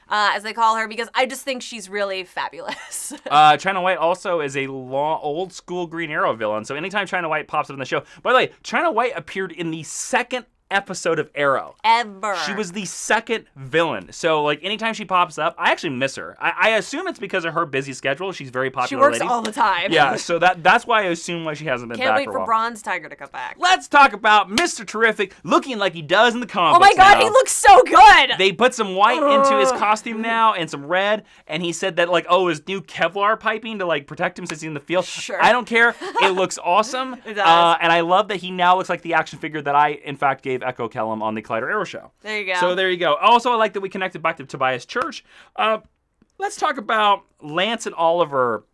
As they call her, because I just think she's really fabulous. China White also is a old school Green Arrow villain, so anytime China White pops up in the show. By the way, China White appeared in the second episode of Arrow. Ever. She was the second villain. So, like, anytime she pops up, I actually miss her. I assume it's because of her busy schedule. She's very popular. She works all the time. Yeah, so that's why I assume why she hasn't been back for a while. Can't wait for Bronze Tiger to come back. Let's talk about Mr. Terrific looking like he does in the comics. Oh my god, he looks so good! They put some white into his costume now and some red, and he said that, like, his new Kevlar piping to, like, protect him since he's in the field. Sure. I don't care. It looks awesome. It does. And I love that he now looks like the action figure that I, in fact, gave Echo Kellum on the Collider Arrow show. There you go. So there you go. Also, I like that we connected back to Tobias Church. Let's talk about Lance and Oliver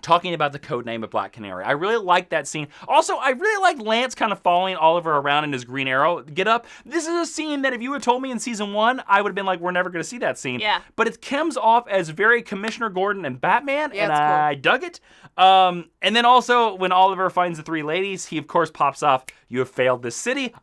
talking about the code name of Black Canary. I really liked that scene. Also, I really liked Lance kind of following Oliver around in his Green Arrow get up. This is a scene that if you had told me in season 1, I would have been like, we're never going to see that scene. Yeah. But it comes off as very Commissioner Gordon and Batman, Yeah, and it's cool. I dug it. And then also, when Oliver finds the 3 ladies, he of course pops off, "You have failed this city."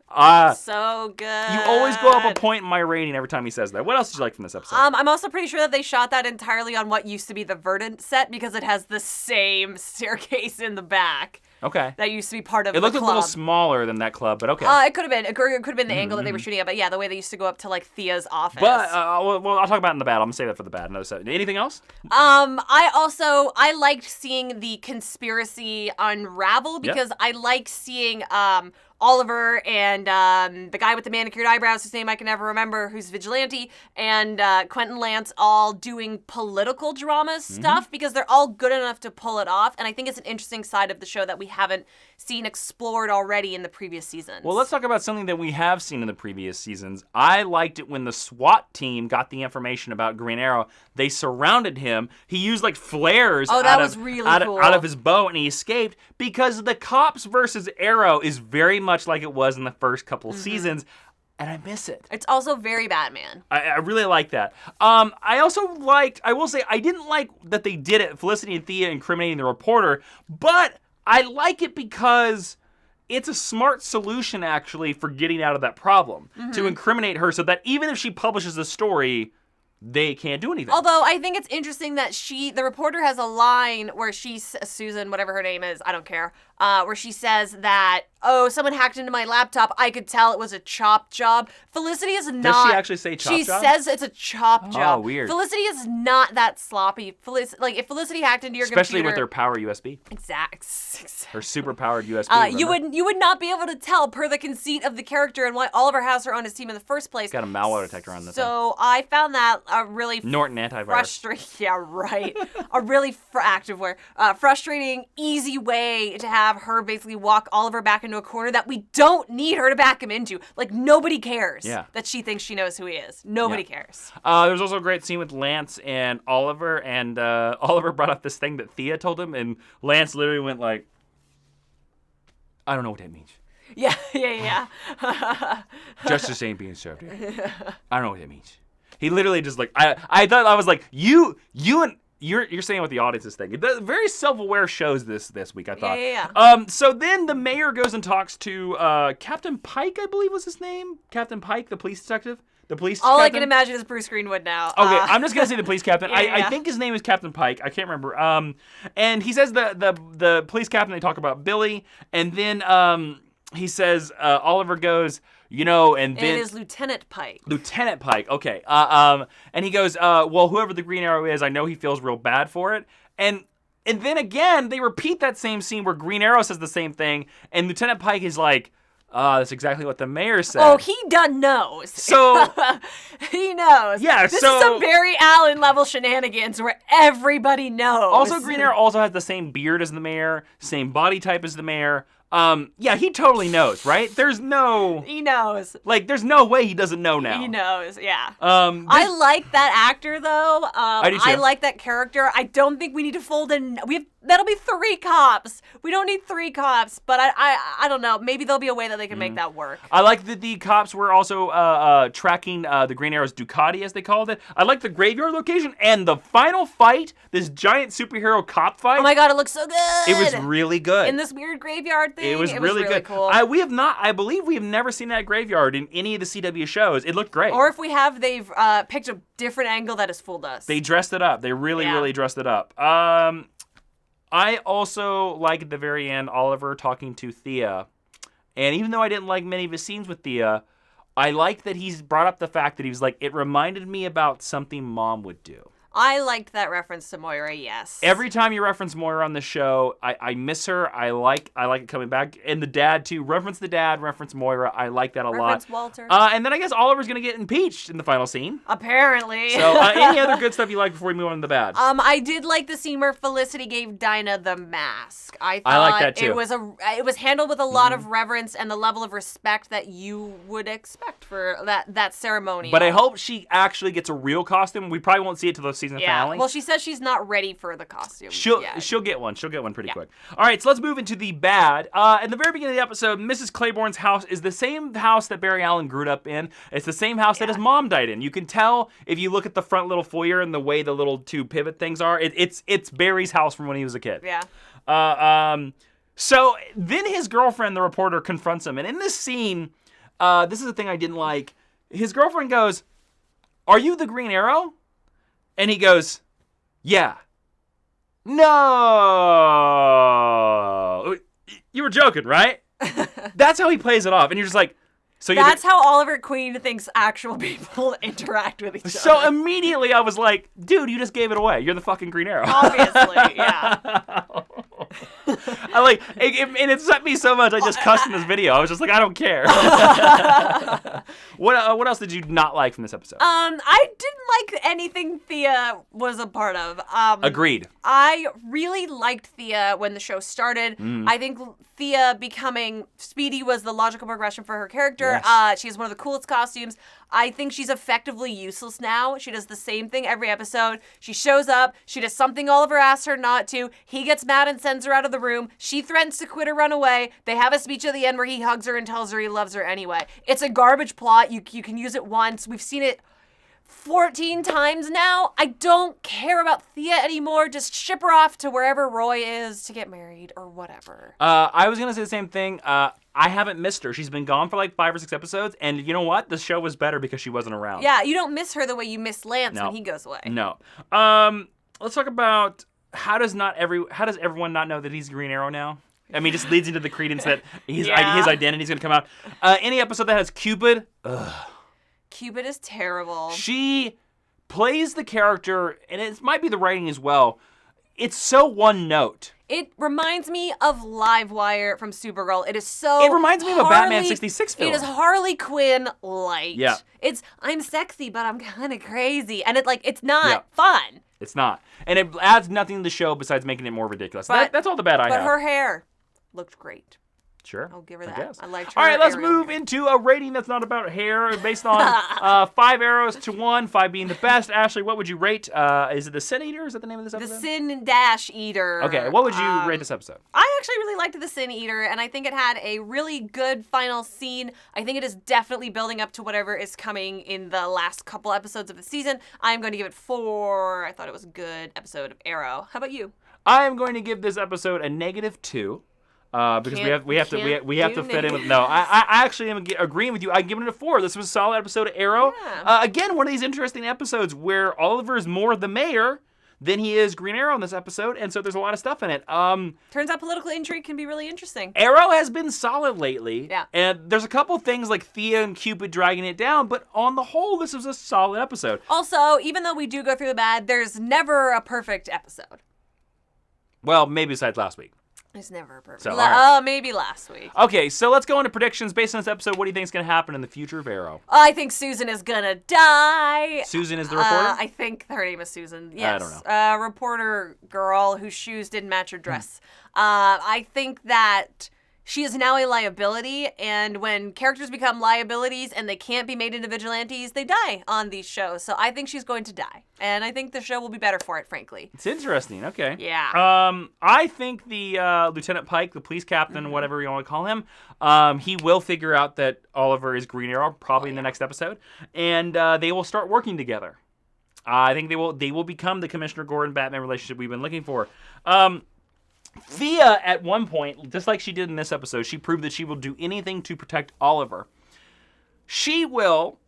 So good. You always go up a point in my rating every time he says that. What else did you like from this episode? I'm also pretty sure that they shot that entirely on what used to be the Verdant set because it has the same staircase in the back. Okay. That used to be part of the It looked club. a little smaller than that club, but okay. It could have been. It could have been the angle that they were shooting at, but yeah, the way they used to go up to like Thea's office. But well, I'll talk about it in the bad. I'm gonna save that for the bad. Another set. Anything else? I liked seeing the conspiracy unravel because I like seeing Oliver and the guy with the manicured eyebrows, whose name I can never remember, who's vigilante, and Quentin Lance all doing political drama stuff because they're all good enough to pull it off. And I think it's an interesting side of the show that we haven't seen explored already in the previous seasons. Well, let's talk about something that we have seen in the previous seasons. I liked it when the SWAT team got the information about Green Arrow. They surrounded him. He used like flares out of his bow, and he escaped because the cops versus Arrow is very much like it was in the first couple seasons, and I miss it. It's also very Batman. I really like that. I will say, I didn't like that they did it, Felicity and Thea incriminating the reporter, but I like it because it's a smart solution, actually, for getting out of that problem, to incriminate her so that even if she publishes the story, they can't do anything. Although I think it's interesting that the reporter has a line where Susan, whatever her name is, I don't care, where she says that, someone hacked into my laptop. I could tell it was a chop job. Felicity is not. Does she actually say chop job? She says it's a chop job. Oh, weird. Felicity is not that sloppy. If Felicity hacked into your Especially computer, with their power USB. Exactly. Her super powered USB. You would not be able to tell per the conceit of the character and why Oliver has her on his team in the first place. Got a malware detector on this. So I found that a really Norton antivirus. Frustrating, easy way to have her basically walk Oliver back into a corner that we don't need her to back him into. Like, nobody cares that she thinks she knows who he is. Nobody cares. There's also a great scene with Lance and Oliver, and Oliver brought up this thing that Thea told him, and Lance literally went like, I don't know what that means. Yeah. Justice ain't being served here. I don't know what that means. He literally just like, I thought, I was like, you're saying what the audience is thinking. Very self-aware shows this week, I thought. Yeah. So then the mayor goes and talks to Captain Pike, I believe was his name. Captain Pike, the police detective. All I can imagine is Bruce Greenwood now. Okay, I'm just gonna say the police captain. Yeah. I think his name is Captain Pike. I can't remember. And he says the police captain. They talk about Billy, and then he says Oliver goes, and then it is Lieutenant Pike. Lieutenant Pike. Okay. And he goes, well, whoever the Green Arrow is, I know he feels real bad for it. And then again, they repeat that same scene where Green Arrow says the same thing, and Lieutenant Pike is like, that's exactly what the mayor said. Oh, he done knows. So he knows. Yeah. This is some Barry Allen level shenanigans where everybody knows. Also, Green Arrow also has the same beard as the mayor, same body type as the mayor. He totally knows, right? He knows. Like, there's no way he doesn't know now. He knows, yeah. I like that actor, though. I do too. I like that character. I don't think we need to fold in. That'll be 3 cops. We don't need 3 cops, but I don't know. Maybe there'll be a way that they can make that work. I like that the cops were also tracking the Green Arrow's Ducati, as they called it. I like the graveyard location and the final fight, this giant superhero cop fight. Oh my god, it looks so good. It was really good. In this weird graveyard thing. It was really good. Cool. I believe we have never seen that graveyard in any of the CW shows. It looked great. Or if we have, they've picked a different angle that has fooled us. They dressed it up. They really dressed it up. I also like at the very end Oliver talking to Thea. And even though I didn't like many of his scenes with Thea, I like that he's brought up the fact that he was like, it reminded me about something Mom would do. I liked that reference to Moira, yes. Every time you reference Moira on the show, I miss her. I like it coming back. And the dad, too. Reference the dad, reference Moira. I like that a lot. Reference Walter. And then I guess Oliver's going to get impeached in the final scene. Apparently. So any other good stuff you like before we move on to the bad? I did like the scene where Felicity gave Dinah the mask. I like that, too. It was handled with a lot of reverence and the level of respect that you would expect for that ceremony. But I hope she actually gets a real costume. We probably won't see it till the season Yeah. finale. Well, she says she's not ready for the costume. She'll get one. She'll get one pretty quick. All right, so let's move into the bad. In the very beginning of the episode, Mrs. Claiborne's house is the same house that Barry Allen grew up in. It's the same house that his mom died in. You can tell if you look at the front little foyer and the way the little two pivot things are. It's Barry's house from when he was a kid. Yeah. So then his girlfriend, the reporter, confronts him. And in this scene, this is the thing I didn't like. His girlfriend goes, "Are you the Green Arrow?" And he goes, "Yeah." "No. You were joking, right?" That's how he plays it off. And you're just like, that's how Oliver Queen thinks actual people interact with each other. So immediately I was like, dude, you just gave it away. You're the fucking Green Arrow. Obviously, yeah. And it upset me so much. I just cussed in this video. I was just like, I don't care. What else did you not like from this episode? I didn't like anything Thea was a part of. Agreed. I really liked Thea when the show started. I think Thea becoming Speedy was the logical progression for her character. Yes. She has one of the coolest costumes. I think she's effectively useless now. She does the same thing every episode. She shows up. She does something Oliver asks her not to. He gets mad and sends her out of the room. She threatens to quit or run away. They have a speech at the end where he hugs her and tells her he loves her anyway. It's a garbage plot. You can use it once. We've seen it 14 times now. I don't care about Thea anymore. Just ship her off to wherever Roy is to get married or whatever. I was going to say the same thing. I haven't missed her. She's been gone for like 5 or 6 episodes. And you know what? The show was better because she wasn't around. Yeah, you don't miss her the way you miss Lance when he goes away. No. Let's talk about how does everyone not know that he's Green Arrow now? I mean, just leads into the credence that his identity is going to come out. Any episode that has Cupid, Cupid is terrible. She plays the character, and it might be the writing as well. It's so one note. It reminds me of Livewire from Supergirl. It is so It reminds me of a Batman 66 film. It is Harley Quinn light. Yeah. It's I'm sexy, but I'm kind of crazy. And it's not fun. It's not. And it adds nothing to the show besides making it more ridiculous. That's all the bad I have. But her hair looked great. Sure. I'll give her that. Guess. I liked her. All right, let's move into a rating that's not about hair, based on 5 arrows to 1, 5 being the best. Ashley, what would you rate? Is it the Sin Eater? Is that the name of this episode? The Sin Dash Eater. Okay, what would you rate this episode? I actually really liked the Sin Eater, and I think it had a really good final scene. I think it is definitely building up to whatever is coming in the last couple episodes of the season. I'm going to give it 4. I thought it was a good episode of Arrow. How about you? I am going to give this episode a -2. Because we have to fit in with I actually am agreeing with you. I'm giving it a 4. This was a solid episode of Arrow. Yeah. Again, one of these interesting episodes where Oliver is more the mayor than he is Green Arrow in this episode, and so there's a lot of stuff in it. Turns out political intrigue can be really interesting. Arrow has been solid lately. Yeah. And there's a couple things like Thea and Cupid dragging it down, but on the whole, this was a solid episode. Also, even though we do go through the bad, there's never a perfect episode. Well, maybe besides last week. It's never a perfect. So, right. Maybe last week. Okay, so let's go into predictions based on this episode. What do you think is going to happen in the future of Arrow? I think Susan is gonna die. Susan is the reporter? I think her name is Susan. Yes. I don't know. Reporter girl whose shoes didn't match her dress. I think that she is now a liability, and when characters become liabilities and they can't be made into vigilantes, they die on these shows. So I think she's going to die, and I think the show will be better for it, frankly. It's interesting. Okay. Yeah. I think the Lieutenant Pike, the police captain, whatever you want to call him, he will figure out that Oliver is Green Arrow probably in the next episode, and they will start working together. I think they will become the Commissioner Gordon Batman relationship we've been looking for. Thea, at one point, just like she did in this episode, she proved that she will do anything to protect Oliver. She will,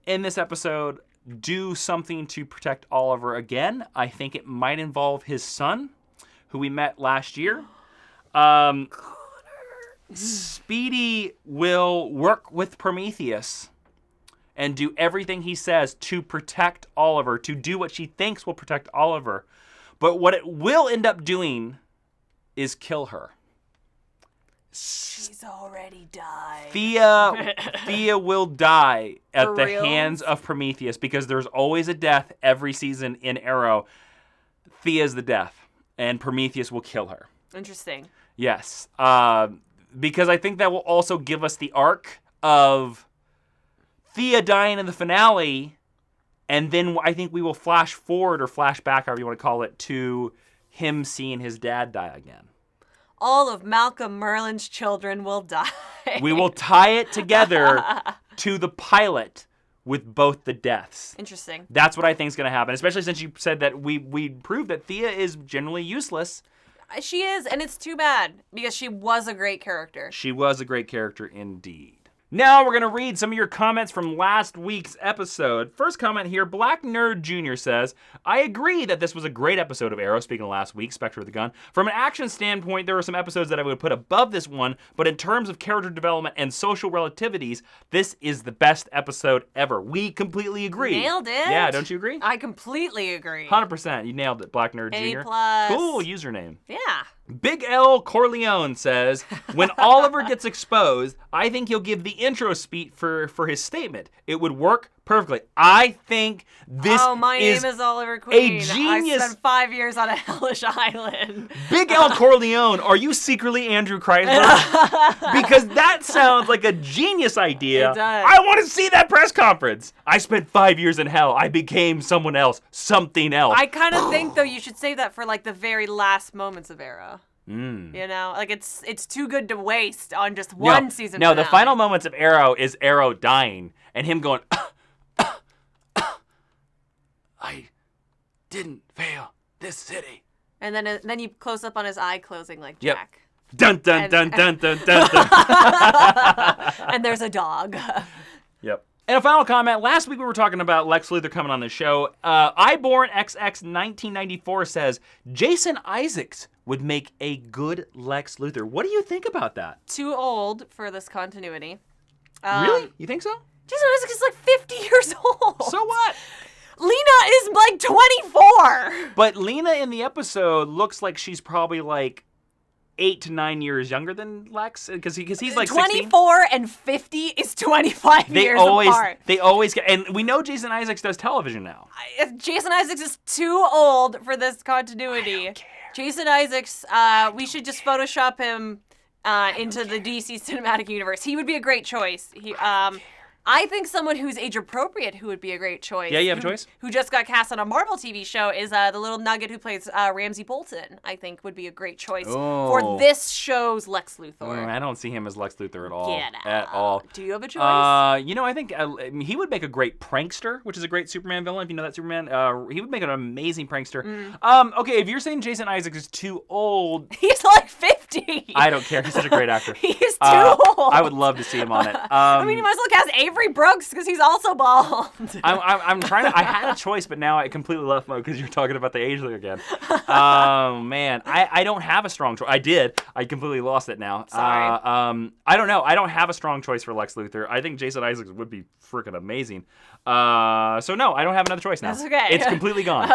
in this episode, do something to protect Oliver again. I think it might involve his son, who we met last year. Speedy will work with Prometheus and do everything he says to protect Oliver, to do what she thinks will protect Oliver. But what it will end up doing is kill her. She's already died. Thea will die at For the reals? hands of Prometheus because there's always a death every season in Arrow. Thea's the death, and Prometheus will kill her. Interesting. Yes. Because I think that will also give us the arc of Thea dying in the finale And then I think we will flash forward or flash back, however you want to call it, to him seeing his dad die again. All of Malcolm Merlin's children will die. We will tie it together to the pilot with both the deaths. Interesting. That's what I think is going to happen, especially since you said that we proved that Thea is generally useless. She is, and it's too bad because she was a great character. She was a great character indeed. Now we're going to read some of your comments from last week's episode. First comment here, Black Nerd Jr. says, I agree that this was a great episode of Arrow, speaking of last week, Spectre of the Gun. From an action standpoint, there were some episodes that I would put above this one, but in terms of character development and social relativities, this is the best episode ever. We completely agree. Nailed it. Yeah, don't you agree? I completely agree. 100%. You nailed it, Black Nerd Jr. A+. Cool username. Yeah. Big L Corleone says, when Oliver gets exposed, I think he'll give the intro speech for his statement. It would work perfectly. I think this my name is Oliver Queen. a genius. I spent 5 years on a hellish island. Big L Corleone, are you secretly Andrew Kreisberg? Because that sounds like a genius idea. It does. I want to see that press conference. I spent 5 years in hell. I became someone else, something else. I kind of think, though, you should save that for, like, the very last moments of Arrow. You know? Like, it's too good to waste on just one season No, finale. the final moments of Arrow is Arrow dying and him going, I didn't fail this city. And then you close up on his eye closing like Yep. Jack. Dun, dun, dun, dun, dun, dun, dun. And there's a dog. Yep. And a final comment. Last week we were talking about Lex Luthor coming on the show. Iborn XX 1994 says, Jason Isaacs would make a good Lex Luthor. What do you think about that? Too old for this continuity. Really? You think so? Jason Isaacs is like 50 years old. So what? Lena is like 24. But Lena in the episode looks like she's probably like 8 to 9 years younger than Lex, because he's like 24 16. And 50 is 25 years apart. They always get, and we know Jason Isaacs does television now. Jason Isaacs is too old for this continuity. I don't care. Jason Isaacs, we should just Photoshop him into the DC cinematic universe. He would be a great choice. I think someone who's age appropriate who would be a great choice. Yeah, you have a choice? Who just got cast on a Marvel TV show is the little nugget who plays Ramsey Bolton. I think would be a great choice for this show's Lex Luthor. I don't see him as Lex Luthor at all. Get out. At all. Do you have a choice? I think he would make a great prankster, which is a great Superman villain. If you know that Superman, he would make an amazing prankster. Okay, if you're saying Jason Isaacs is too old, he's like 50. I don't care. He's such a great actor. He's too old. I would love to see him on it. I mean, you might as well cast Avery Brooks because he's also bald. I'm trying to. I had a choice, but now I completely left mode because you're talking about the age thing again. Oh man, I don't have a strong choice. I did. I completely lost it now. Sorry. I don't know. I don't have a strong choice for Lex Luthor. I think Jason Isaacs would be freaking amazing. So no, I don't have another choice now. That's okay. It's completely gone.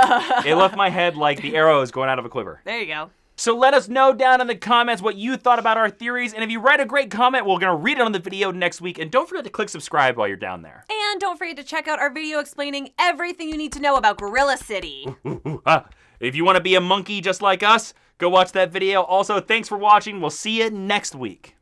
It left my head like the arrow is going out of a quiver. There you go. So let us know down in the comments what you thought about our theories. And if you write a great comment, we're going to read it on the video next week. And don't forget to click subscribe while you're down there. And don't forget to check out our video explaining everything you need to know about Gorilla City. If you want to be a monkey just like us, go watch that video. Also, thanks for watching. We'll see you next week.